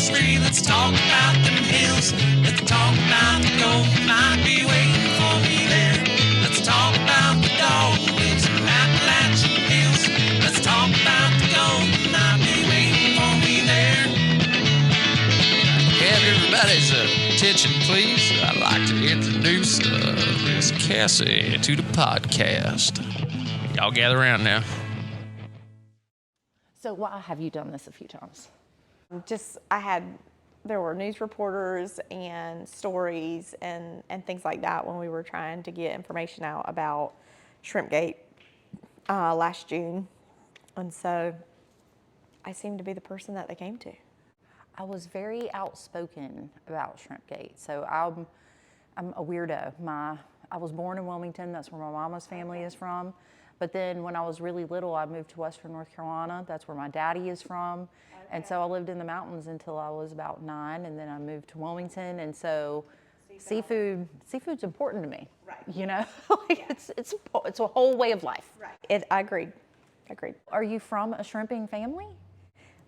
history. Let's talk about them hills. Let's talk about the gold might be waiting for me there. Let's talk about the dolphins and Appalachian hills. Let's talk about the gold might be waiting for me there. Have everybody's attention, please. I'd like to introduce Miss Cassie to the podcast. Y'all gather around now. So why have you done this a few times? There were news reporters and stories and things like that when we were trying to get information out about Shrimpgate last June. And so I seemed to be the person that they came to. I was very outspoken about Shrimpgate. So I'm a weirdo. I was born in Wilmington. That's where my mama's family is from. But then when I was really little, I moved to Western North Carolina. That's where my daddy is from. Okay. And so I lived in the mountains until I was about 9, and then I moved to Wilmington. And so seafood's important to me. Right. You know, it's a whole way of life. Right. I agreed. Are you from a shrimping family?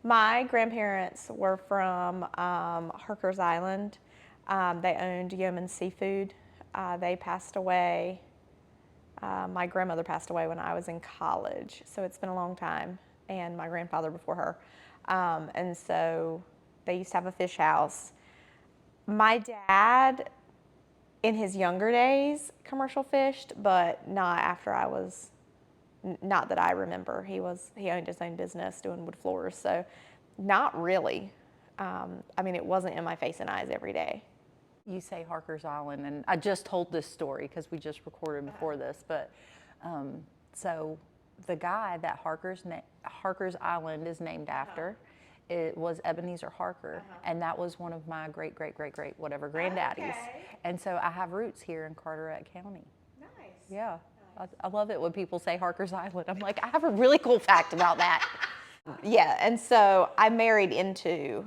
My grandparents were from Harkers Island. They owned Yeoman Seafood. They passed away. My grandmother passed away when I was in college, so it's been a long time, and my grandfather before her. And so they used to have a fish house. My dad, in his younger days, commercial fished, but not after not that I remember. He owned his own business doing wood floors, so not really. It wasn't in my face and eyes every day. You say Harkers Island, and I just told this story because we just recorded before this, but so the guy that Harkers Island is named after, it was Ebenezer Harker, and that was one of my great whatever granddaddies. Okay. And so I have roots here in Carteret County. Nice. Yeah, nice. I love it when people say Harkers Island. I'm like, I have a really cool fact about that. Yeah, and so I married into,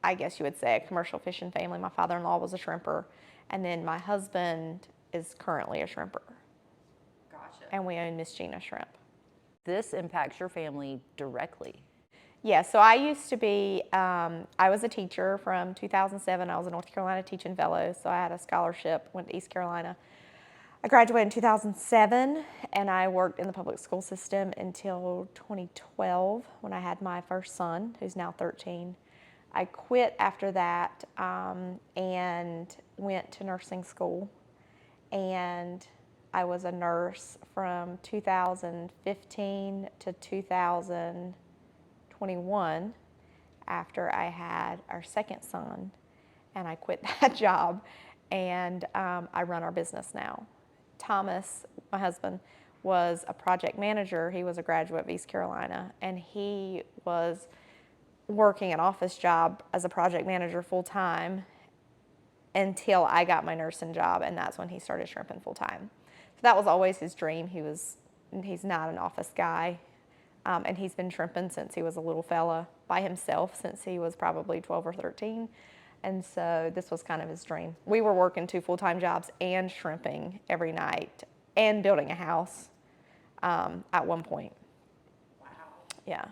I guess you would say, a commercial fishing family. My father-in-law was a shrimper, and then my husband is currently a shrimper. Gotcha. And we own Miss Gina Shrimp. This impacts your family directly. Yeah, so I used to be, I was a teacher from 2007. I was a North Carolina teaching fellow, so I had a scholarship, went to East Carolina. I graduated in 2007, and I worked in the public school system until 2012 when I had my first son, who's now 13. I quit after that and went to nursing school, and I was a nurse from 2015 to 2021 after I had our second son, and I quit that job, and I run our business now. Thomas, my husband, was a project manager. He was a graduate of East Carolina, and he was working an office job as a project manager full-time until I got my nursing job, and that's when he started shrimping full-time. So that was always his dream. He's not an office guy, and he's been shrimping since he was a little fella by himself since he was probably 12 or 13, and so this was kind of his dream. We were working 2 full-time jobs and shrimping every night and building a house at one point. Wow. Yeah.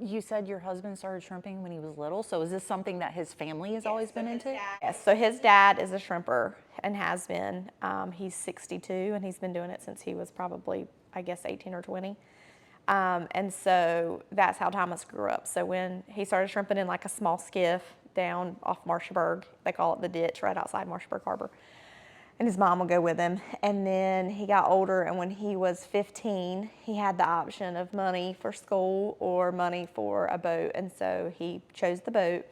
You said your husband started shrimping when he was little, so is this something that his family has always been into? Yes, so his dad is a shrimper and has been. He's 62, and he's been doing it since he was probably, I guess, 18 or 20. And so that's how Thomas grew up. So when he started shrimping in like a small skiff down off Marshburg, they call it the ditch right outside Marshburg Harbor, and his mom would go with him. And then he got older, and when he was 15, he had the option of money for school or money for a boat, and so he chose the boat,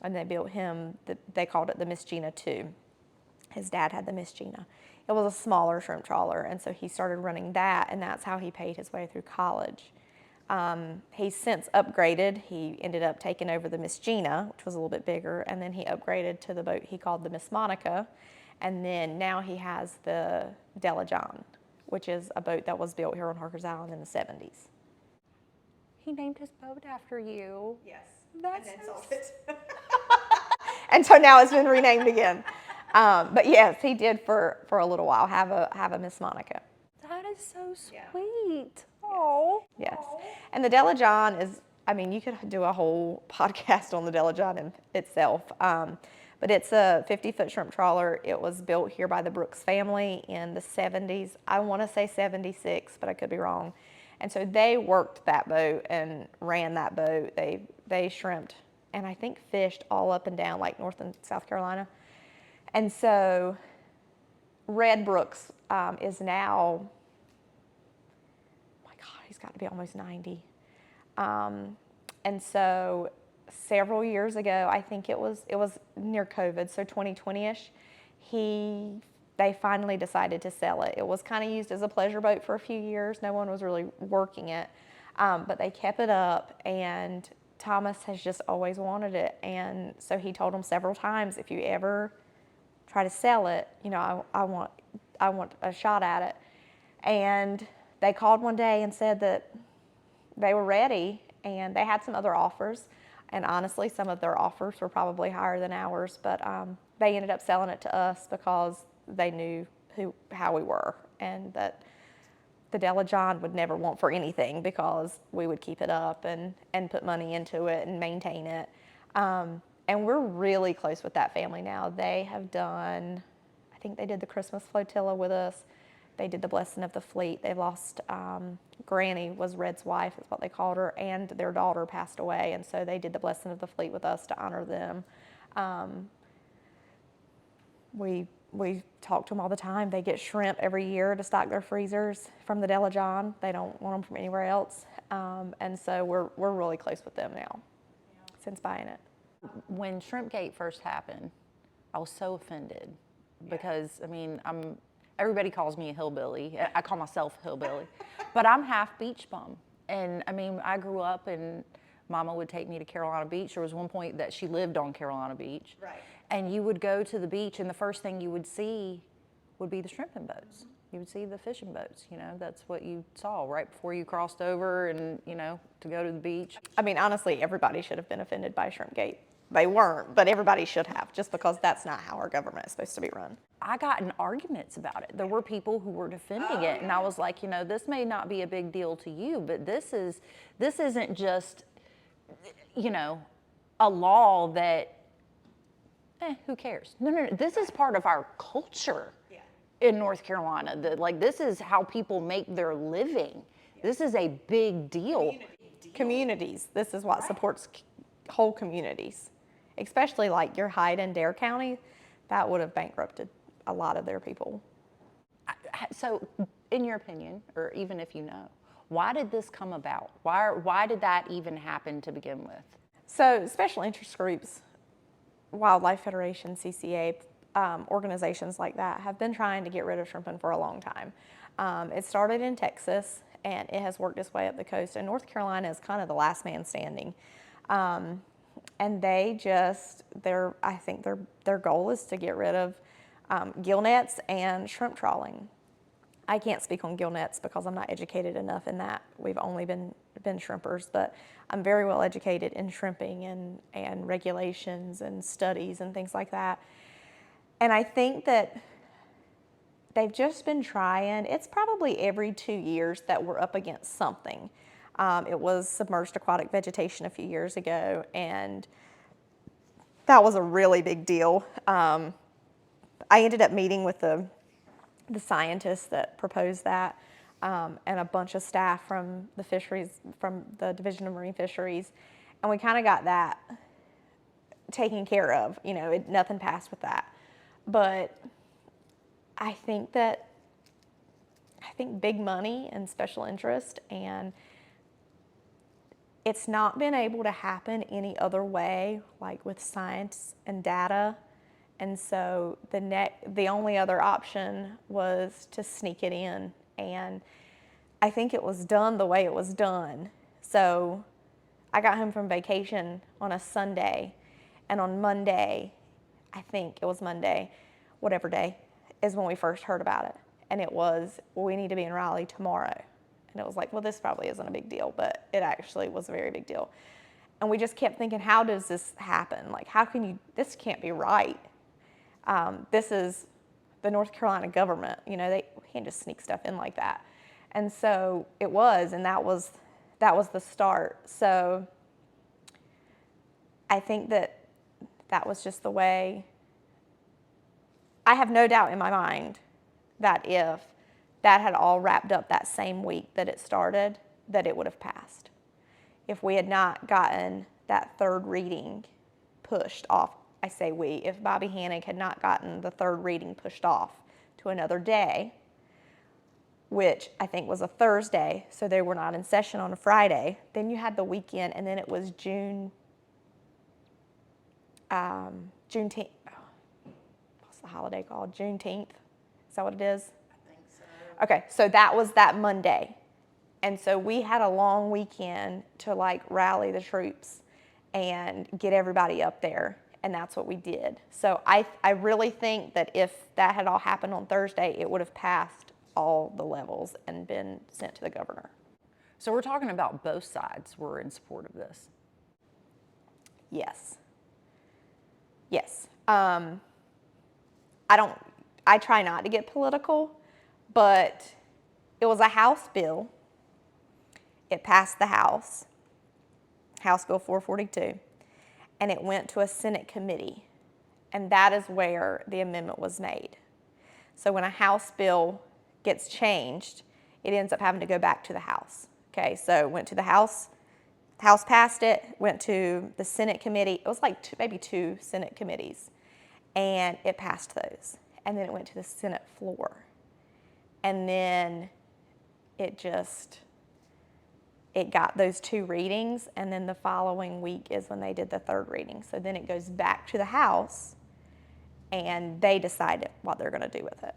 and they built him, they called it the Miss Gina 2. His dad had the Miss Gina. It was a smaller shrimp trawler, and so he started running that, and that's how he paid his way through college. He's since upgraded. He ended up taking over the Miss Gina, which was a little bit bigger, and then he upgraded to the boat he called the Miss Monica, and then now he has the Delajon, which is a boat that was built here on Harkers Island in the 70s. He named his boat after you. Yes. That's and then so sold it. And so now it's been renamed again. But yes, he did for a little while have a Miss Monica. That is so sweet. Yeah. Oh. Yes. And the Delajon is I mean, you could do a whole podcast on the Delajon itself. But it's a 50-foot shrimp trawler. It was built here by the Brooks family in the 70s. I want to say 76, but I could be wrong. And so they worked that boat and ran that boat. They shrimped and I think fished all up and down like North and South Carolina. And so Red Brooks is now, oh my God, he's got to be almost 90. And so several years ago, I think it was near COVID, so 2020-ish, they finally decided to sell it. It was kind of used as a pleasure boat for a few years. No one was really working it, but they kept it up, and Thomas has just always wanted it. And so he told them several times, if you ever try to sell it, you know, I want a shot at it. And they called one day and said that they were ready, and they had some other offers. And honestly, some of their offers were probably higher than ours, but they ended up selling it to us because they knew how we were, and that the Delajon would never want for anything because we would keep it up and put money into it and maintain it. And we're really close with that family now. They have done, I think they did the Christmas flotilla with us. They did the Blessing of the Fleet. They lost, Granny was Red's wife, is what they called her, and their daughter passed away, and so they did the Blessing of the Fleet with us to honor them. We talk to them all the time. They get shrimp every year to stock their freezers from the Delajon. They don't want them from anywhere else, and so we're really close with them now since buying it. When Shrimpgate first happened, I was so offended because, I mean, everybody calls me a hillbilly. I call myself a hillbilly, but I'm half beach bum. And I mean, I grew up and Mama would take me to Carolina Beach. There was one point that she lived on Carolina Beach. Right. And you would go to the beach and the first thing you would see would be the shrimping boats. You would see the fishing boats, you know, that's what you saw right before you crossed over and, you know, to go to the beach. I mean, honestly, everybody should have been offended by Shrimpgate. They weren't, but everybody should have, just because that's not how our government is supposed to be run. I got in arguments about it. There were people who were defending it, and I was like, you know, this may not be a big deal to you, but this isn't just, you know, a law that, who cares? No. This is part of our culture in North Carolina. This is how people make their living. This is a big deal. Communities. This is what supports whole communities. Especially like your Hyde and Dare County, that would have bankrupted a lot of their people. So, in your opinion, or even if you know, why did this come about? Why did that even happen to begin with? So, special interest groups, Wildlife Federation, CCA, organizations like that have been trying to get rid of shrimping for a long time. It started in Texas, and it has worked its way up the coast, and North Carolina is kind of the last man standing. And I think their goal is to get rid of gill nets and shrimp trawling. I can't speak on gill nets because I'm not educated enough in that. We've only been shrimpers, but I'm very well educated in shrimping and regulations and studies and things like that. And I think that they've just been trying. It's probably every 2 years that we're up against something. It was submerged aquatic vegetation a few years ago, and that was a really big deal. I ended up meeting with the scientists that proposed that, and a bunch of staff from the fisheries, from the Division of Marine Fisheries, and we kind of got that taken care of. You know, nothing passed with that. But I think big money and special interest, and it's not been able to happen any other way, like with science and data. And so the only other option was to sneak it in. And I think it was done the way it was done. So I got home from vacation on a Sunday, and on Monday, I think it was Monday, whatever day, is when we first heard about it. And it was, well, we need to be in Raleigh tomorrow. And it was like, well, this probably isn't a big deal, but it actually was a very big deal. And we just kept thinking, how does this happen? Like, this can't be right. This is the North Carolina government. You know, they can't just sneak stuff in like that. And so it was, and that was the start. So I think that was just the way. I have no doubt in my mind that if that had all wrapped up that same week that it started, that it would have passed. If we had not gotten that third reading pushed off, I say we, if Bobby Hannig had not gotten the third reading pushed off to another day, which I think was a Thursday, so they were not in session on a Friday, then you had the weekend, and then it was Juneteenth. What's the holiday called? Juneteenth? Is that what it is? I think so. Okay, so that was that Monday. And so we had a long weekend to like rally the troops and get everybody up there. And that's what we did. So I really think that if that had all happened on Thursday, it would have passed all the levels and been sent to the governor. So we're talking about both sides were in support of this. Yes. Yes. I try not to get political, but it was a House bill. It passed the House Bill 442, and it went to a Senate committee, and that is where the amendment was made. So when a House bill gets changed, it ends up having to go back to the House. Okay, so it went to the House passed it, went to the Senate committee. It was like maybe two Senate committees, and it passed those. And then it went to the Senate floor. And then it got those two readings, and then the following week is when they did the third reading. So then it goes back to the House, and they decide what they're going to do with it.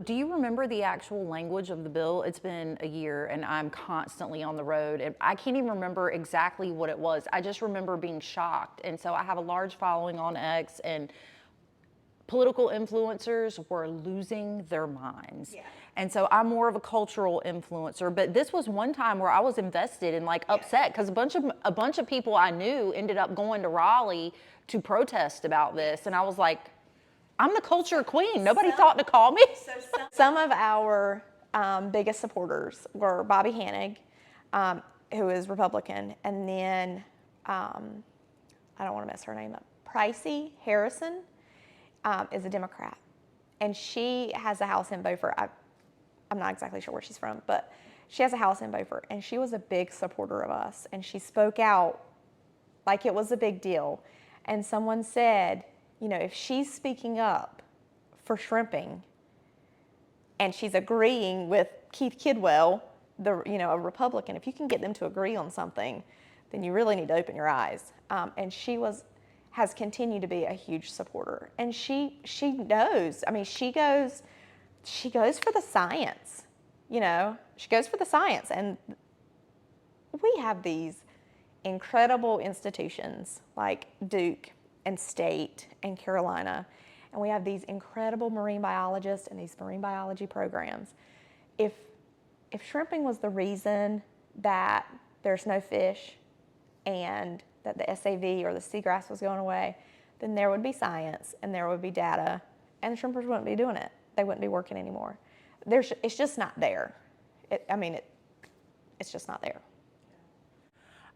Do you remember the actual language of the bill? It's been a year and I'm constantly on the road and I can't even remember exactly what it was. I just remember being shocked. And so I have a large following on X, and political influencers were losing their minds. Yeah. And so I'm more of a cultural influencer, but this was one time where I was invested and like upset because a bunch of people I knew ended up going to Raleigh to protest about this. And I was like, I'm the culture queen. Nobody thought to call me. Some of our biggest supporters were Bobby Hannig, who is Republican, and then, I don't want to mess her name up, Pricey Harrison is a Democrat. And she has a house in Beaufort. I'm not exactly sure where she's from, but she has a house in Beaufort. And she was a big supporter of us. And she spoke out like it was a big deal. And someone said, you know, if she's speaking up for shrimping and she's agreeing with Keith Kidwell, a Republican, if you can get them to agree on something, then you really need to open your eyes. And she has continued to be a huge supporter. And she knows, I mean, she goes for the science, she goes for the science. And we have these incredible institutions like Duke and State and Carolina, and we have these incredible marine biologists and these marine biology programs. If shrimping was the reason that there's no fish and that the SAV or the seagrass was going away, then there would be science and there would be data, and the shrimpers wouldn't be doing it. They wouldn't be working anymore. It's just not there. It's just not there.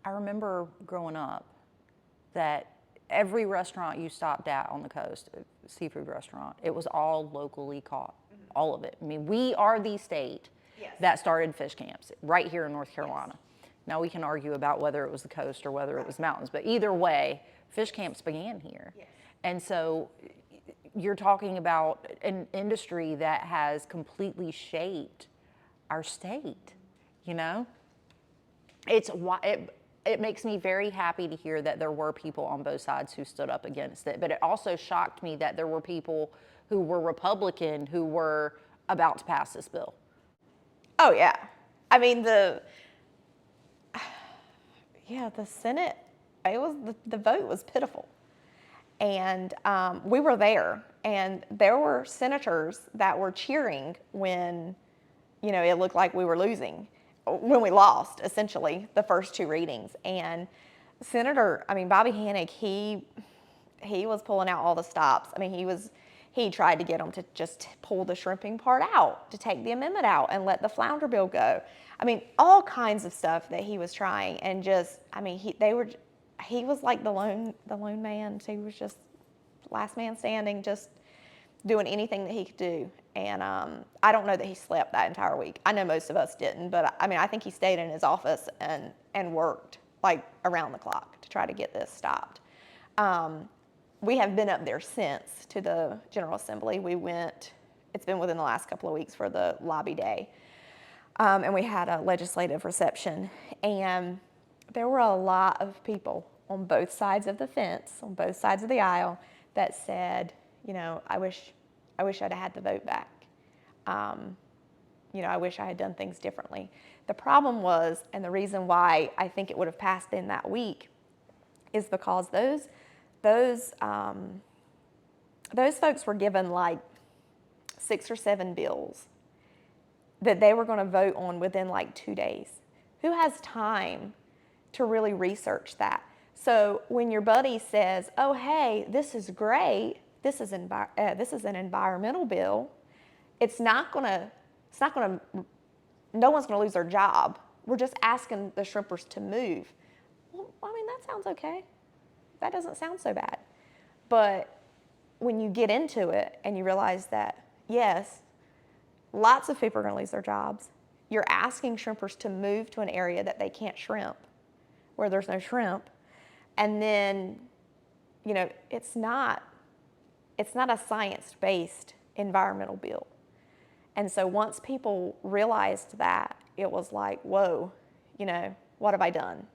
I remember growing up that every restaurant you stopped at on the coast, seafood restaurant, it was all locally caught, all of it. I mean, we are the state that started fish camps right here in North Carolina. Yes. Now we can argue about whether it was the coast or whether it was mountains, but either way, fish camps began here. Yes. And so you're talking about an industry that has completely shaped our state, It makes me very happy to hear that there were people on both sides who stood up against it. But it also shocked me that there were people who were Republican who were about to pass this bill. Oh, yeah. I mean, the Senate, the vote was pitiful. And we were there. And there were senators that were cheering when, it looked like we were losing. When we lost, essentially, the first two readings. And Bobby Hannig, he was pulling out all the stops. I mean, he tried to get them to just pull the shrimping part out, to take the amendment out and let the flounder bill go. I mean, all kinds of stuff that he was trying, and he was like the lone man. He was just last man standing, just doing anything that he could do. And I don't know that he slept that entire week. I know most of us didn't, but I mean, I think he stayed in his office and worked like around the clock to try to get this stopped. We have been up there since to the General Assembly. We went, it's been within the last couple of weeks for the lobby day. And we had a legislative reception. And there were a lot of people on both sides of the fence, on both sides of the aisle, that said, you know, I wish I'd had the vote back. You know, I wish I had done things differently. The problem was, and the reason why I think it would have passed in that week, is because those folks were given like 6 or 7 bills that they were going to vote on within like 2 days. Who has time to really research that? So when your buddy says, "Oh, hey, this is great. This is an environmental bill," no one's going to lose their job. We're just asking the shrimpers to move. Well, I mean, that sounds okay. That doesn't sound so bad. But when you get into it and you realize that, yes, lots of people are going to lose their jobs. You're asking shrimpers to move to an area that they can't shrimp, where there's no shrimp. And then, you know, it's not a science-based environmental bill. And so once people realized that, it was like, whoa, you know, what have I done?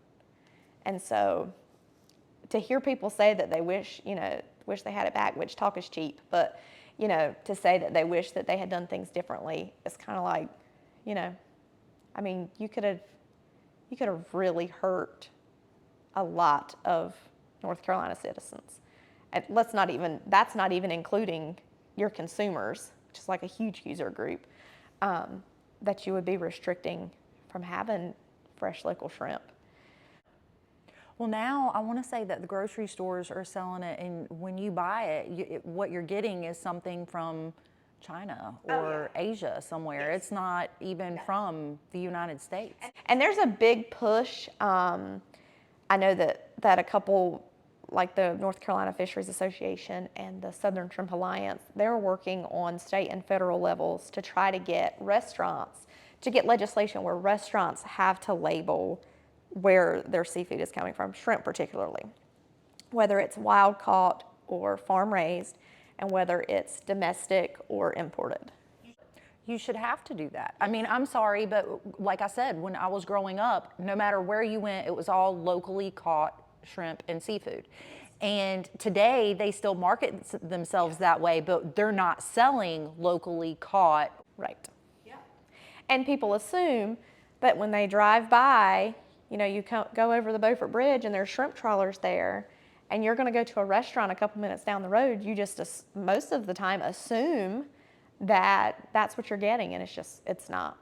And so to hear people say that they wish they had it back, which talk is cheap, but, you know, to say that they wish that they had done things differently, it's kind of like, you know, I mean, you could have really hurt a lot of North Carolina citizens. And that's not even including your consumers, which is like a huge user group, that you would be restricting from having fresh local shrimp. Well, now I want to say that the grocery stores are selling it, and when you buy it, what you're getting is something from China or Asia somewhere. Yes. It's not even from the United States. And there's a big push. I know that a couple, like the North Carolina Fisheries Association and the Southern Shrimp Alliance, they're working on state and federal levels to try to get legislation where restaurants have to label where their seafood is coming from, shrimp particularly, whether it's wild caught or farm raised, and whether it's domestic or imported. You should have to do that. I mean, I'm sorry, but like I said, when I was growing up, no matter where you went, it was all locally caught shrimp and seafood. And today they still market themselves that way, but they're not selling locally caught. Right. Yeah. And people assume that when they drive by, you know, you go over the Beaufort Bridge and there's shrimp trawlers there, and you're going to go to a restaurant a couple minutes down the road, you just most of the time assume that that's what you're getting, and it's not.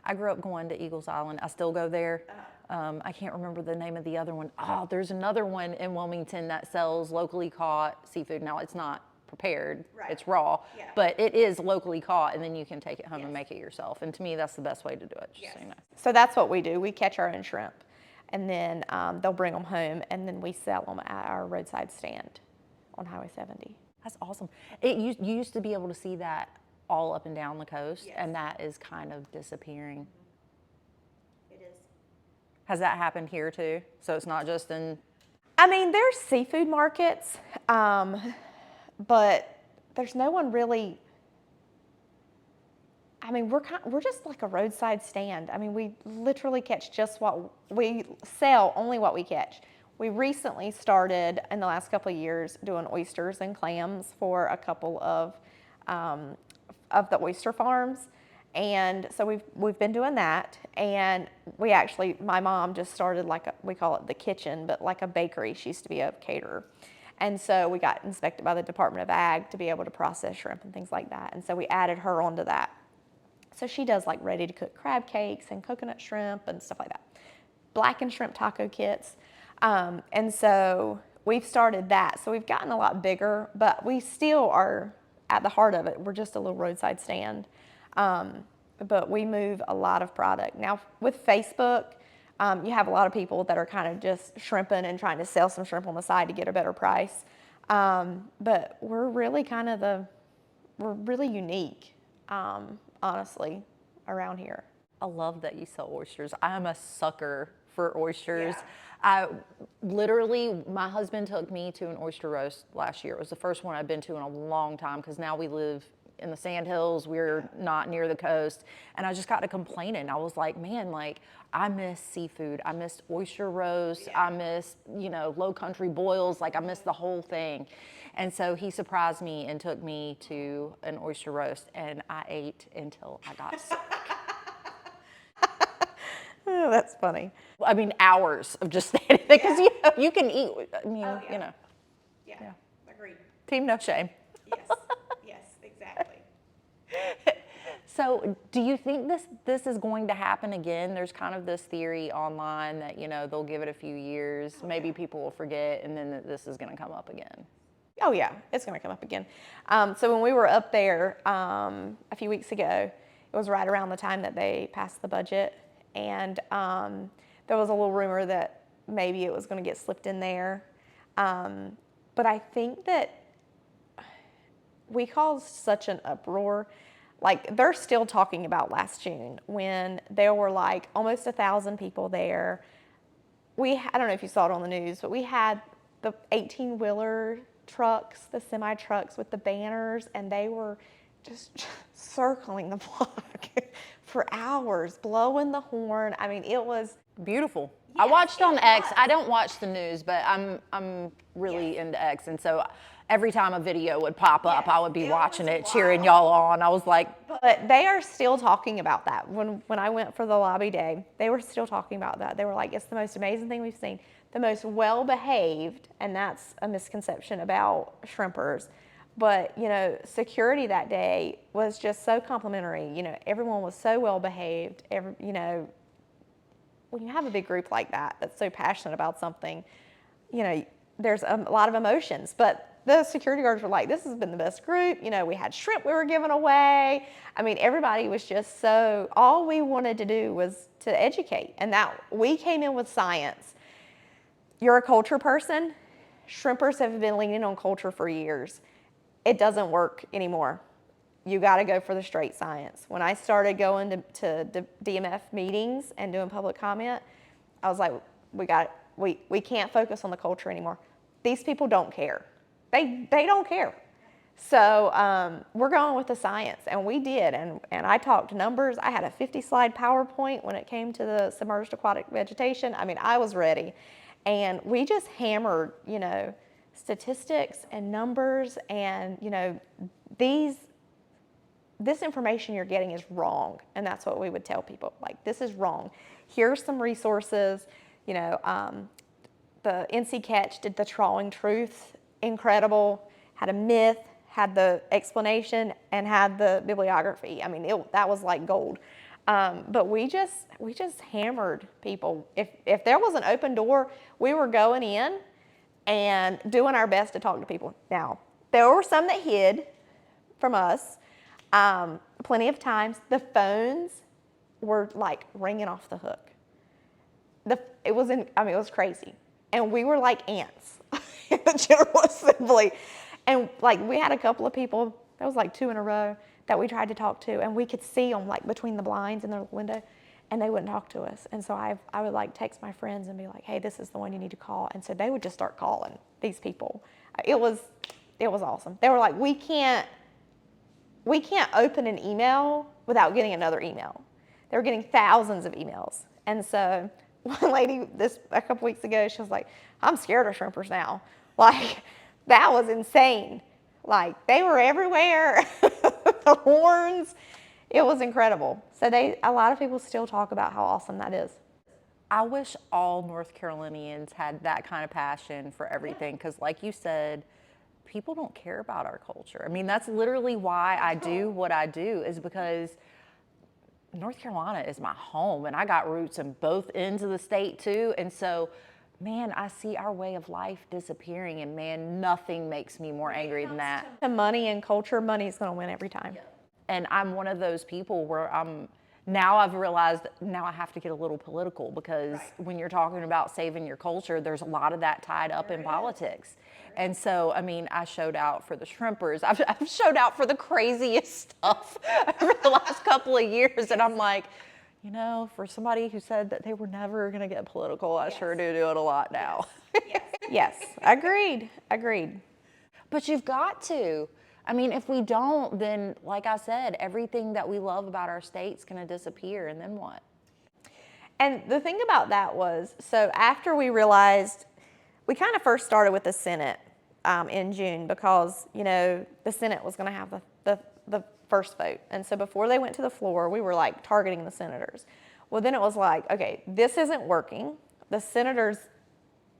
I grew up going to Eagles Island. I still go there. I can't remember the name of the other one. Oh, there's another one in Wilmington that sells locally caught seafood. Now, it's not prepared, right. It's raw, yeah. But it is locally caught, and then you can take it home and make it yourself. And to me, that's the best way to do it, just so you know. So that's what we do. We catch our own shrimp, and then they'll bring them home, and then we sell them at our roadside stand on Highway 70. That's awesome. You used to be able to see that all up and down the coast, yes. And that is kind of disappearing. It is. Has that happened here too? So it's not just in... I mean, there's seafood markets, but there's no one really... I mean, we're just like a roadside stand. I mean, we literally catch we sell only what we catch. We recently started, in the last couple of years, doing oysters and clams for a couple of the oyster farms. And so we've been doing that. And my mom just started we call it the kitchen, but like a bakery. She used to be a caterer. And so we got inspected by the Department of Ag to be able to process shrimp and things like that. And so we added her onto that. So she does like ready to cook crab cakes and coconut shrimp and stuff like that. Blackened shrimp taco kits. And so we've started that. So we've gotten a lot bigger, but we still are at the heart of it. We're just a little roadside stand. But we move a lot of product. Now with Facebook, You have a lot of people that are kind of just shrimping and trying to sell some shrimp on the side to get a better price. But we're really we're really unique, honestly, around here. I love that you sell oysters. I am a sucker for oysters. Yeah. My husband took me to an oyster roast last year. It was the first one I've been to in a long time because now we live in the Sandhills. We're not near the coast. And I just got to complaining. I was like, man, like I miss seafood. I missed oyster roast. Yeah. I missed, low country boils. Like I missed the whole thing. And so he surprised me and took me to an oyster roast and I ate until I got sick. Oh, that's funny. I mean, hours of just standing there because you can eat. I mean, Yeah. Agreed. Team no shame. Yes, exactly. So, do you think this is going to happen again? There's kind of this theory online that they'll give it a few years, maybe people will forget, and then this is going to come up again. Oh yeah, it's going to come up again. So when we were up there a few weeks ago, it was right around the time that they passed the budget. And there was a little rumor that maybe it was going to get slipped in there. But I think that we caused such an uproar. Like, they're still talking about last June when there were like almost 1,000 people there. I don't know if you saw it on the news, but we had the 18-wheeler trucks, the semi-trucks with the banners, and they were just circling the block for hours, blowing the horn. I mean, it was beautiful. Yes, I watched on it X. was. I don't watch the news, but I'm really into X, and so every time a video would pop up, I would be watching it, cheering y'all on. I was like, but they are still talking about that. When I went for the lobby day, they were still talking about that. They were like, it's the most amazing thing we've seen, the most well-behaved, and that's a misconception about shrimpers. But, security that day was just so complimentary. Everyone was so well-behaved. When you have a big group like that that's so passionate about something, there's a lot of emotions. But the security guards were like, this has been the best group. We had shrimp we were giving away. I mean, everybody was just all we wanted to do was to educate. And that we came in with science. You're a culture person. Shrimpers have been leaning on culture for years. It doesn't work anymore. You got to go for the straight science. When I started going to DMF meetings and doing public comment, I was like, we can't focus on the culture anymore. These people don't care. They don't care. So we're going with the science, and we did. And I talked numbers. I had a 50-slide PowerPoint when it came to the submerged aquatic vegetation. I mean, I was ready. And we just hammered, statistics and numbers, and this information you're getting is wrong, and that's what we would tell people, like, this is wrong. Here's some resources. The NC Catch did the Trawling Truth, incredible, had a myth, had the explanation, and had the bibliography. I mean, that was like gold. But we just hammered people. If there was an open door, we were going in and doing our best to talk to people. Now, there were some that hid from us. Plenty of times, the phones were like ringing off the hook. It was crazy. And we were like ants in the General Assembly. And like, we had a couple of people, that was like 2 in a row, that we tried to talk to, and we could see them like between the blinds in the window, and they wouldn't talk to us. And so I would like text my friends and be like, hey, this is the one you need to call. And so they would just start calling these people. It was awesome. They were like, we can't open an email without getting another email. They were getting thousands of emails. And so one lady a couple weeks ago, she was like, I'm scared of shrimpers now. Like, that was insane. Like, they were everywhere. The horns. It was incredible. So a lot of people still talk about how awesome that is. I wish all North Carolinians had that kind of passion for everything, because like you said, people don't care about our culture. I mean, that's literally why I do what I do, is because North Carolina is my home, and I got roots in both ends of the state too. And so, man, I see our way of life disappearing, and man, nothing makes me more angry than that. The money and culture, money is going to win every time. And I'm one of those people where I'm now I've realized now I have to get a little political because when you're talking about saving your culture, there's a lot of that tied up in politics. And so, I mean, I showed out for the shrimpers. I've showed out for the craziest stuff over the last couple of years. And I'm like, you know, for somebody who said that they were never going to get political, I sure do it a lot now. Yes, agreed. But you've got to. I mean, if we don't, then like I said, everything that we love about our state's going to disappear, and then what? And the thing about that was, so after we realized, we kind of first started with the Senate in June because, you know, the Senate was going to have the first vote. And so before they went to the floor, we were like targeting the senators. Well, then it was like, okay, this isn't working. The senators,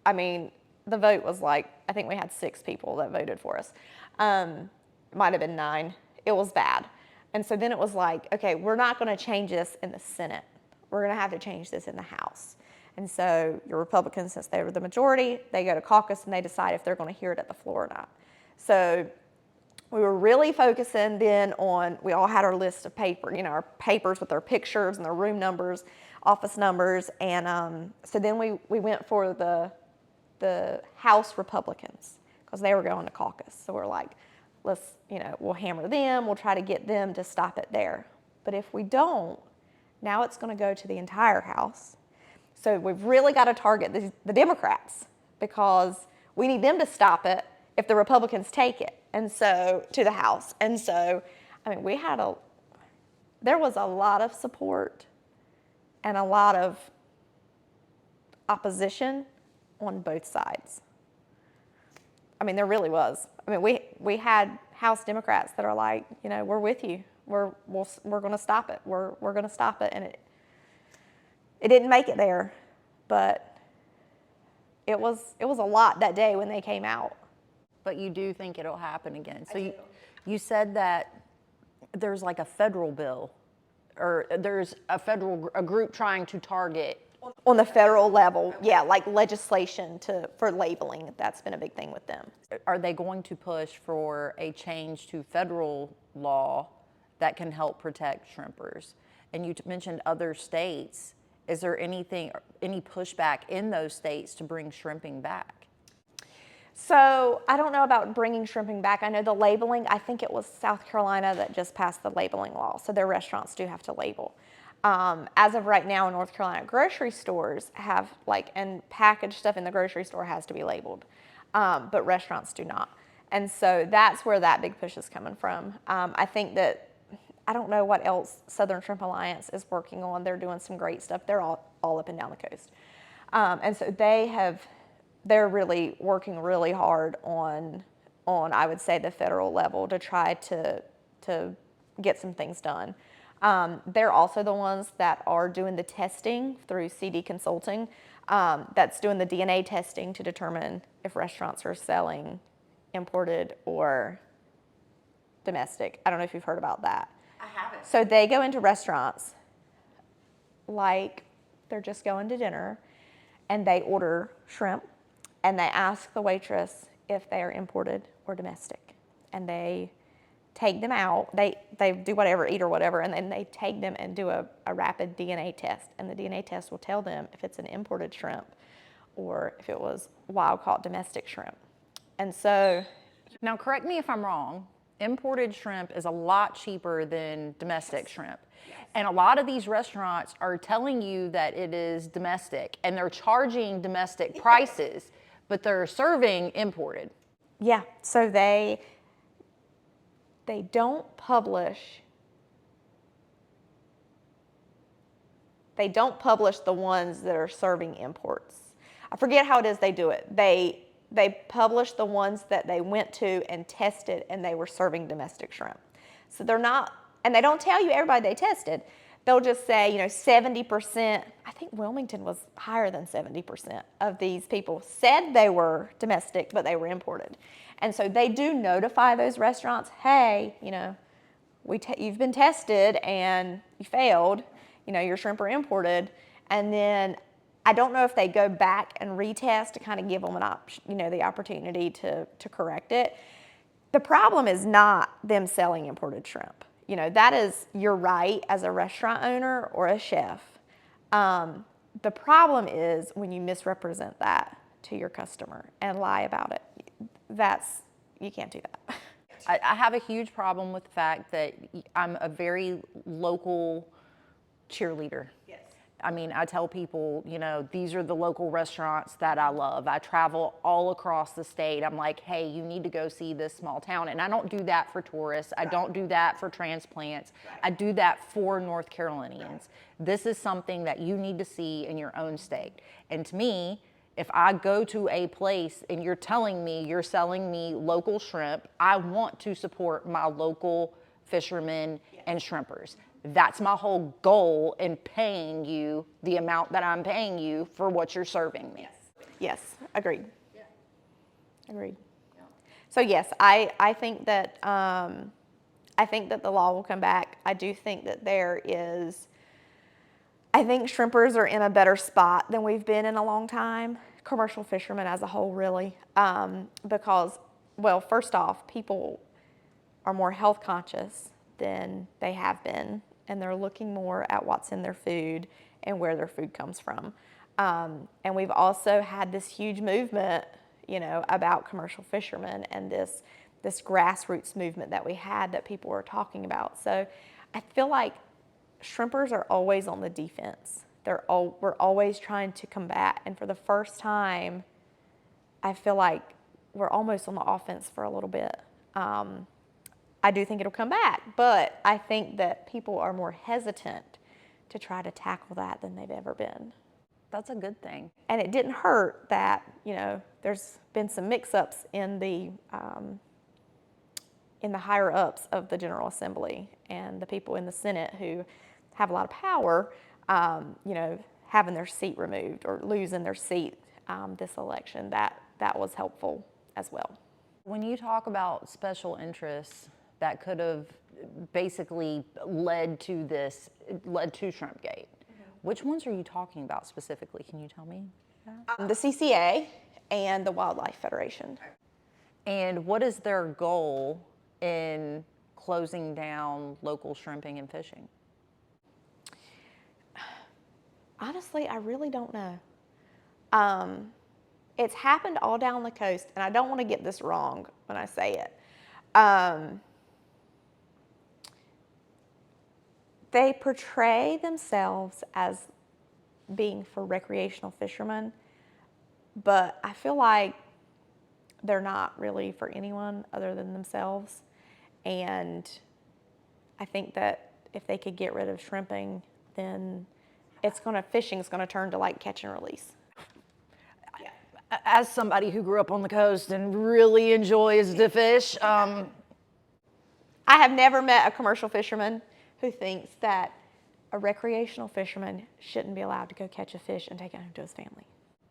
I mean, the vote was like, I think we had 6 people that voted for us. Might have been 9. It was bad. And so then it was like, okay, we're not going to change this in the Senate. We're going to have to change this in the House. And so your Republicans, since they were the majority, they go to caucus and they decide if they're going to hear it at the floor or not. So we were really focusing then on, we all had our list of paper, you know, our papers with our pictures and their room numbers, office numbers. And so then we went for the House Republicans because they were going to caucus. So we're like, let's, you know, we'll hammer them. We'll try to get them to stop it there. But if we don't, now it's going to go to the entire House. So we've really got to target the Democrats because we need them to stop it if the Republicans take it. And so to the House. And so, I mean, there was a lot of support and a lot of opposition on both sides. I mean, there really was. I mean, we had House Democrats that are like, you know, we're with you. We're going to stop it. We're going to stop it. And it didn't make it there, but it was a lot that day when they came out. But you do think it'll happen again. So you said that there's like a federal bill, or there's a group trying to target. On the federal level, yeah, like legislation for labeling. That's been a big thing with them. Are they going to push for a change to federal law that can help protect shrimpers? And you mentioned other states. Is there any pushback in those states to bring shrimping back? So I don't know about bringing shrimping back. I know the labeling, I think it was South Carolina that just passed the labeling law. So their restaurants do have to label. As of right now in North Carolina, grocery stores have and packaged stuff in the grocery store has to be labeled, but restaurants do not. And so that's where that big push is coming from. I think that, I don't know what else Southern Shrimp Alliance is working on. They're doing some great stuff. They're all up and down the coast. And so they're really working really hard on I would say the federal level to try to get some things done. They're also the ones that are doing the testing through CD Consulting, that's doing the DNA testing to determine if restaurants are selling imported or domestic. I don't know if you've heard about that. I haven't. So they go into restaurants like they're just going to dinner and they order shrimp and they ask the waitress if they are imported or domestic. And they take them out, they do whatever, eat or whatever, and then they take them and do a rapid DNA test. And the DNA test will tell them if it's an imported shrimp or if it was wild-caught domestic shrimp. And so... Now, correct me if I'm wrong, imported shrimp is a lot cheaper than domestic shrimp. Yes. And a lot of these restaurants are telling you that it is domestic, and they're charging domestic prices, but they're serving imported. Yeah, so they don't publish the ones that are serving imports. I forget how it is they do it. They publish the ones that they went to and tested and they were serving domestic shrimp. So they're not, and they don't tell you everybody they tested. They'll just say, 70%, I think Wilmington was higher than 70% of these people said they were domestic, but they were imported. And so they do notify those restaurants, hey, you've been tested and you failed, your shrimp are imported. And then I don't know if they go back and retest to kind of give them an the opportunity to correct it. The problem is not them selling imported shrimp. you know, that is your right as a restaurant owner or a chef. The problem is when you misrepresent that to your customer and lie about it. You can't do that. I have a huge problem with the fact that I'm a very local cheerleader. Yes. I mean, I tell people, you know, these are the local restaurants that I love. I travel all across the state. I'm like, hey, you need to go see this small town. And I don't do that for tourists. I don't do that for transplants. I do that for North Carolinians. This is something that you need to see in your own state. And to me, if I go to a place and you're telling me you're selling me local shrimp, I want to support my local fishermen and shrimpers. That's my whole goal in paying you the amount that I'm paying you for what you're serving me. Yes, agreed. Yeah. Agreed. Yeah. So yes, I think that the law will come back. I do think that I think shrimpers are in a better spot than we've been in a long time. Commercial fishermen as a whole, really, because, well, first off, people are more health conscious than they have been, and they're looking more at what's in their food and where their food comes from. And we've also had this huge movement, you know, about commercial fishermen and this grassroots movement that we had that people were talking about. So I feel like shrimpers are always on the defense. We're always trying to combat, and for the first time, I feel like we're almost on the offense for a little bit. I do think it'll come back, but I think that people are more hesitant to try to tackle that than they've ever been. That's a good thing. And it didn't hurt that, you know, there's been some mix-ups in the higher ups of the General Assembly and the people in the Senate who have a lot of power, you know, having their seat removed or losing their seat this election. That was helpful as well. When you talk about special interests that could have basically led to Shrimpgate, which ones are you talking about specifically? Can you tell me? The CCA and the Wildlife Federation. And what is their goal in closing down local shrimping and fishing? Honestly, I really don't know. It's happened all down the coast, and I don't want to get this wrong when I say it. They portray themselves as being for recreational fishermen, but I feel like they're not really for anyone other than themselves. And I think that if they could get rid of shrimping, then fishing's gonna turn to like catch and release. As somebody who grew up on the coast and really enjoys to fish, I have never met a commercial fisherman who thinks that a recreational fisherman shouldn't be allowed to go catch a fish and take it home to his family.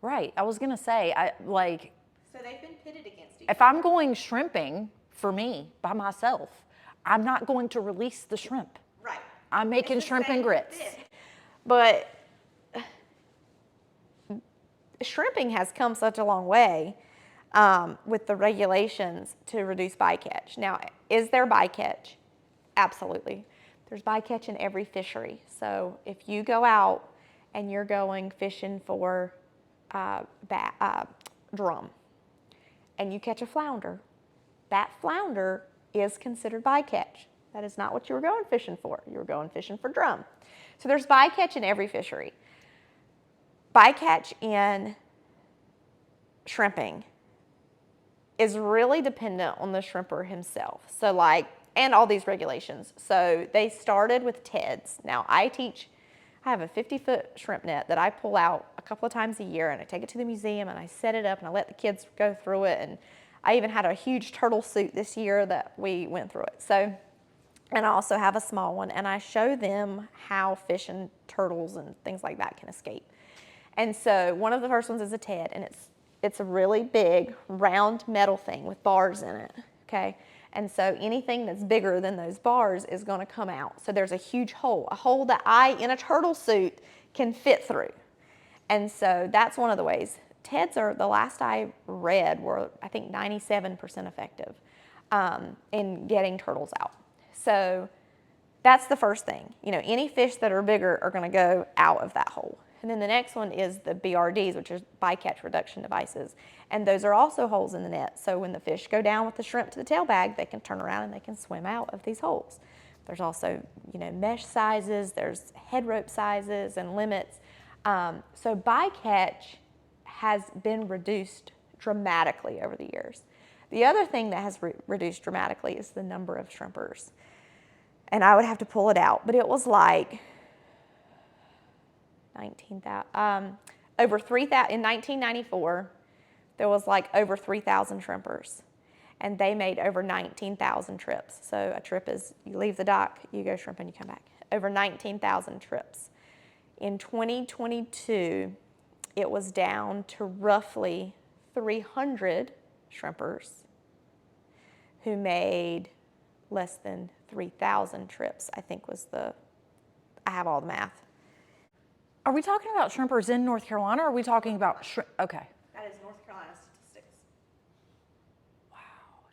right. I was gonna say, So they've been pitted against each if I'm going shrimping for me by myself, I'm not going to release the shrimp. Right. I'm making shrimp and grits. But shrimping has come such a long way with the regulations to reduce bycatch. Now, is there bycatch? Absolutely. There's bycatch in every fishery. So if you go out and you're going fishing for drum and you catch a flounder, that flounder is considered bycatch. That is not what you were going fishing for. You were going fishing for drum. So there's bycatch in every fishery. Bycatch in shrimping is really dependent on the shrimper himself. So and all these regulations. So they started with TEDs. Now I have a 50-foot shrimp net that I pull out a couple of times a year, and I take it to the museum and I set it up and I let the kids go through it. And I even had a huge turtle suit this year that we went through it. So, and I also have a small one, and I show them how fish and turtles and things like that can escape. And so one of the first ones is a TED, and it's a really big round metal thing with bars in it, okay? And so anything that's bigger than those bars is gonna come out. So there's a huge hole, a hole that I, in a turtle suit, can fit through. And so that's one of the ways. TEDs are, the last I read, were I think 97% effective in getting turtles out. So That's the first thing. You know, any fish that are bigger are going to go out of that hole. And then the next one is the BRDs, which are bycatch reduction devices. And those are also holes in the net. So when the fish go down with the shrimp to the tail bag, they can turn around and they can swim out of these holes. There's also, you know, mesh sizes, there's head rope sizes and limits. So bycatch has been reduced dramatically over the years. The other thing that has reduced dramatically is the number of shrimpers. And I would have to pull it out, but it was like 19,000, over 3,000, in 1994, there was like over 3,000 shrimpers, and they made over 19,000 trips. So a trip is, you leave the dock, you go shrimp, and you come back. Over 19,000 trips. In 2022, it was down to roughly 300 shrimpers who made less than 3,000 trips, I think was I have all the math. Are we talking about shrimpers in North Carolina, or are we talking about shrimp? Okay. That is North Carolina statistics. Wow.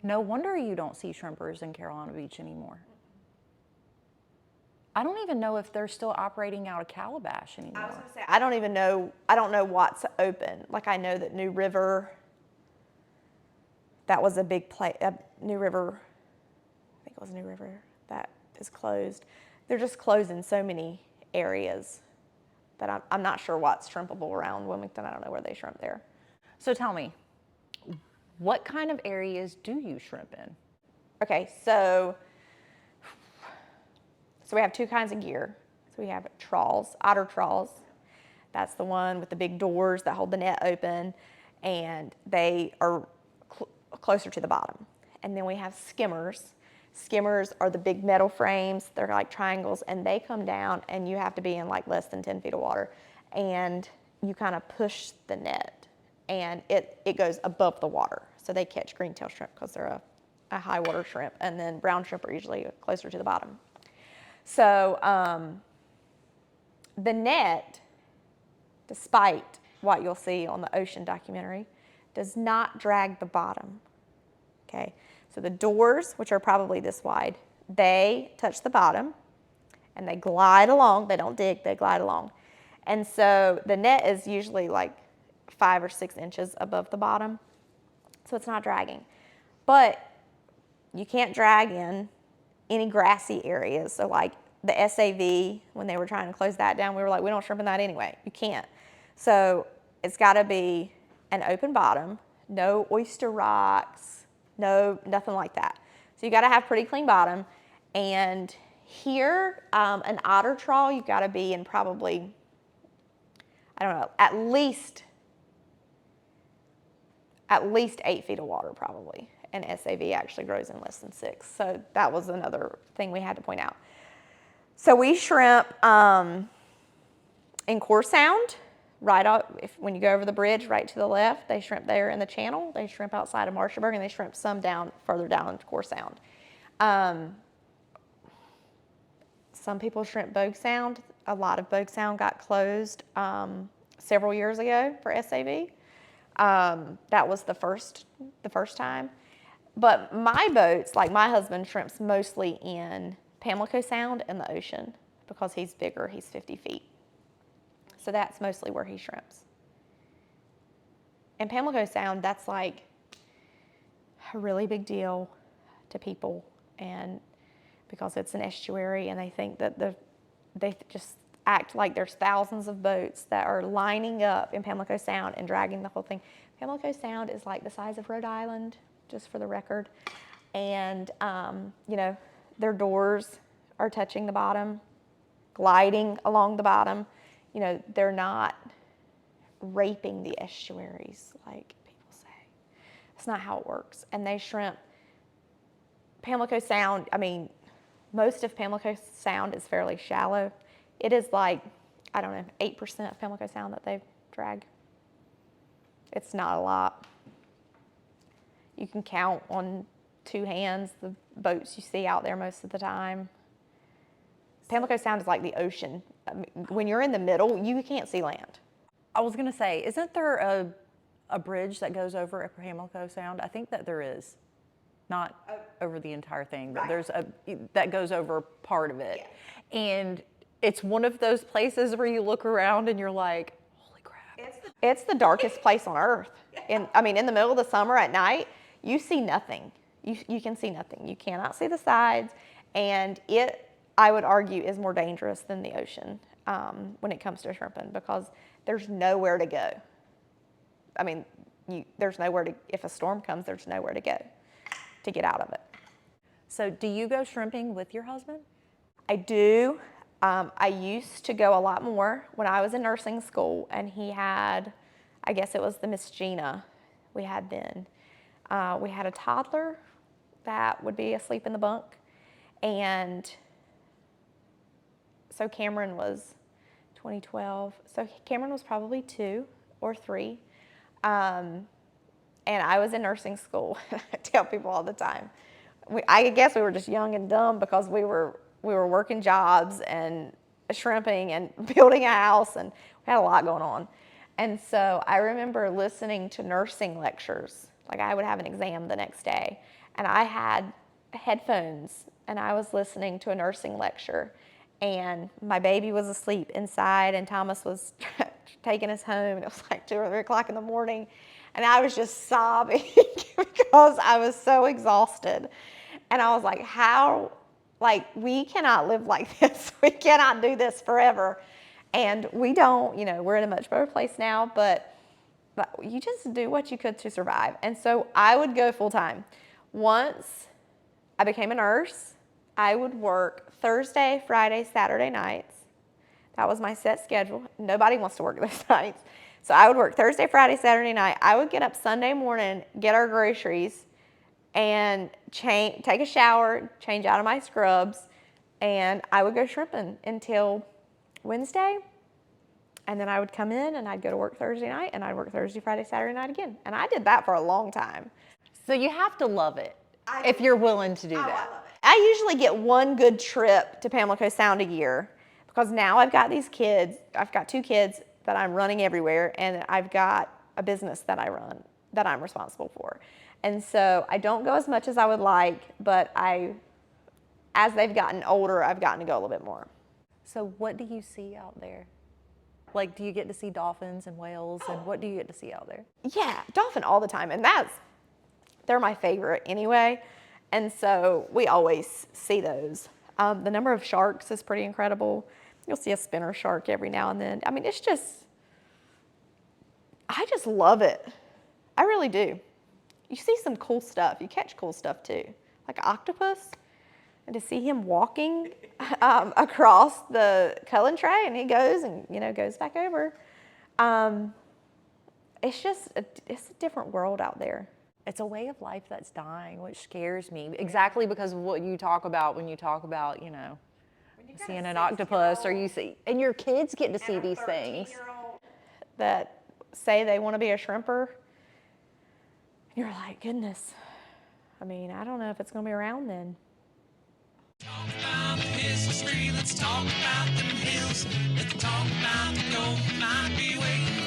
No wonder you don't see shrimpers in Carolina Beach anymore. I don't even know if they're still operating out of Calabash anymore. I was going to say, I don't know what's open. Like, I know that New River, that was a big place, New River, I think it was New River, that is closed. They're just closed in so many areas that I'm not sure what's shrimpable around Wilmington. I don't know where they shrimp there. So tell me, what kind of areas do you shrimp in? Okay, so we have two kinds of gear. So we have trawls, otter trawls. That's the one with the big doors that hold the net open, and they are closer to the bottom. And then we have skimmers. Skimmers are the big metal frames. They're like triangles, and they come down, and you have to be in like less than 10 feet of water. And you kind of push the net, and it goes above the water. So they catch greentail shrimp because they're a high water shrimp, and then brown shrimp are usually closer to the bottom. So the net, despite what you'll see on the ocean documentary, does not drag the bottom, okay? So the doors, which are probably this wide, they touch the bottom and they glide along. They don't dig, they glide along. And so the net is usually like 5 or 6 inches above the bottom, so it's not dragging. But you can't drag in any grassy areas. So like the SAV, when they were trying to close that down, we were like, we don't shrimp in that anyway. You can't. So it's got to be an open bottom, no oyster rocks, no, nothing like that. So you got to have pretty clean bottom. And here, an otter trawl, you've got to be in probably, I don't know, at least 8 feet of water probably. And SAV actually grows in less than 6. So that was another thing we had to point out. So we shrimp in Core Sound, right out, when you go over the bridge, right to the left, they shrimp there in the channel. They shrimp outside of Marshallburg, and they shrimp some further down in Core Sound. Some people shrimp Bogue Sound. A lot of Bogue Sound got closed several years ago for SAV. That was the first time. But my boats, like my husband shrimps mostly in Pamlico Sound and the ocean because he's bigger, he's 50 feet. So that's mostly where he shrimps. And Pamlico Sound, that's like a really big deal to people, and because it's an estuary and they think that they just act like there's thousands of boats that are lining up in Pamlico Sound and dragging the whole thing. Pamlico Sound is like the size of Rhode Island, just for the record. And, you know, their doors are touching the bottom, gliding along the bottom. You know, they're not raping the estuaries like people say. That's not how it works. And they shrimp Pamlico Sound. I mean, most of Pamlico Sound is fairly shallow. It is like, I don't know, 8% of Pamlico Sound that they drag. It's not a lot. You can count on 2 hands the boats you see out there most of the time. Pamlico Sound is like the ocean. I mean, when you're in the middle, you can't see land. I was going to say, isn't there a bridge that goes over at Pamlico Sound? I think that there is. not over the entire thing, but there's that goes over part of it. Yeah. And it's one of those places where you look around and you're like, holy crap. It's the darkest place on earth. In the middle of the summer at night, you see nothing. You can see nothing. You cannot see the sides. And it, I would argue, is more dangerous than the ocean when it comes to shrimping, because there's nowhere to go. There's nowhere to, if a storm comes, there's nowhere to go to get out of it. So do you go shrimping with your husband? I do. I used to go a lot more when I was in nursing school, and he had, I guess it was the Miss Gina we had then. We had a toddler that would be asleep in the bunk, and so Cameron was 2012, so Cameron was probably 2 or 3, and I was in nursing school. I tell people all the time, I guess we were just young and dumb because we were working jobs and shrimping and building a house, and we had a lot going on. And so I remember listening to nursing lectures. Like, I would have an exam the next day, and I had headphones, and I was listening to a nursing lecture, and my baby was asleep inside, and Thomas was taking us home, and it was like 2 or 3 o'clock in the morning, and I was just sobbing because I was so exhausted. And I was like, we cannot live like this. We cannot do this forever. And we don't, we're in a much better place now, but you just do what you could to survive. And so I would go full time. Once I became a nurse, I would work Thursday, Friday, Saturday nights. That was my set schedule. Nobody wants to work those nights. So I would work Thursday, Friday, Saturday night. I would get up Sunday morning, get our groceries, and take a shower, change out of my scrubs, and I would go shrimping until Wednesday. And then I would come in and I'd go to work Thursday night, and I'd work Thursday, Friday, Saturday night again. And I did that for a long time. So you have to love it if you're willing to do that. I love it. I usually get one good trip to Pamlico Sound a year, because now I've got these kids. I've got 2 kids that I'm running everywhere, and I've got a business that I run that I'm responsible for. And so I don't go as much as I would like, but as they've gotten older, I've gotten to go a little bit more. So what do you see out there? Like, do you get to see dolphins and whales, and what do you get to see out there? Yeah, dolphin all the time, and they're my favorite anyway, and so we always see those. The number of sharks is pretty incredible. You'll see a spinner shark every now and then. I just love it. I really do. You see some cool stuff. You catch cool stuff too, like an octopus, and to see him walking across the culling tray, and he goes and goes back over. It's a different world out there. It's a way of life that's dying, which scares me. Exactly because of what you talk about when you talk about, seeing an octopus, or you see, and your kids get to see these things. That say they want to be a shrimper. You're like, goodness. I don't know if it's going to be around then. Talk about the history, let's talk about them hills. Let's talk about the gold might be waiting